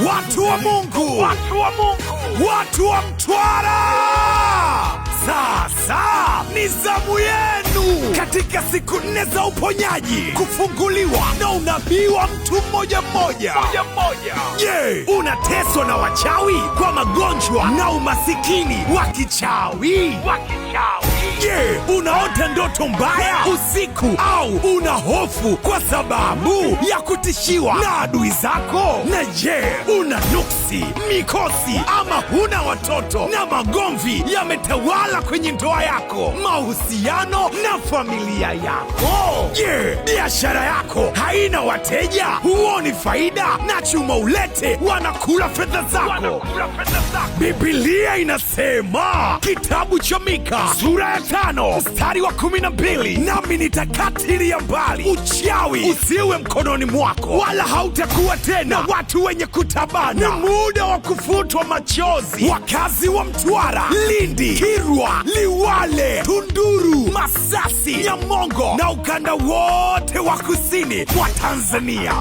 watu wa Mungu, watu wa Mtwara, sasa ni zamu yenu katika siku 4 za uponyaji, kufunguliwa na unabii wa mtu mmoja mmoja. Je, unateswa na wachawi kwa magonjwa na umasikini wa kichawi? Je, unaota ndoto mbaya usiku au una hofu kwa sababu ya kutishiwa na adui zako? Na je, una nuksi, mikosi ama huna watoto na magomvi yametawala kwenye ndoa yako, mahusiano na familia yako? Je, biashara yako haina wateja, huoni faida na chuma ulete wanakula fedha zako? Biblia inasema, kitabu cha Mika sura ya 5 mstari wa 12, nami nitakatilia mbali uchawi usiwe mkononi mwako, wala hautakuwa tena watu wenye kutabana. Ni muda wa kufutwa machozi. Wakazi wa Mtwara, Lindi, Kilwa, Liwale, Tunduru, Masasi, Nyamongo na ukanda wote wa kusini mwa Tanzania.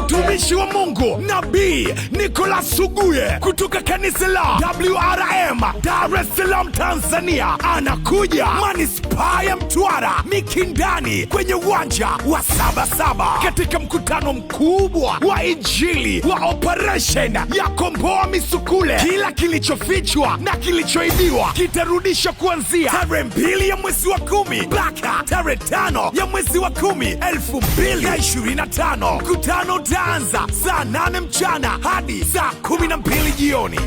Mtumishi wa Mungu Nabii Nicholas Suguye kutoka kanisa la WRM Dar es Salaam Tanzania anakuja manispaa ya Mtwara Mikindani kwenye uwanja wa Sabasaba katika mkutano mkubwa wa Injili wa Operation ya Komboa Misukule. Kila kilichofichwa na kilichoibiwa kitarudishwa kuanzia tarehe 2 ya mwezi wa 10 mpaka tarehe 5 ya mwezi wa 10 2025. Mkutano utaanza saa 8 mchana hadi saa 12 jioni.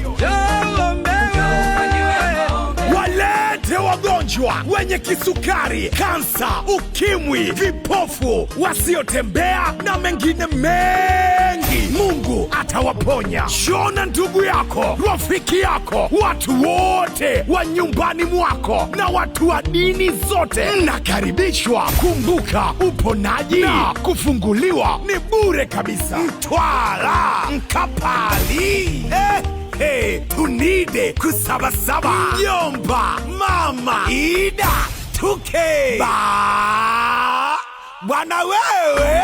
Walete wagonjwa wenye kisukari, kansa, ukimwi, vipofu, wasiotembea na mengine mengi. Mungu atawaponya. Shona ndugu yako, rafiki yako, watu wote wa nyumbani mwako na watu wa dini zote mnakaribishwa. Kumbuka, uponaji na kufunguliwa ni bure kabisa. Mtwara, Mkapali, tunide kusabasaba. Yomba, Mama Ida, tuke ba Bwana wewe.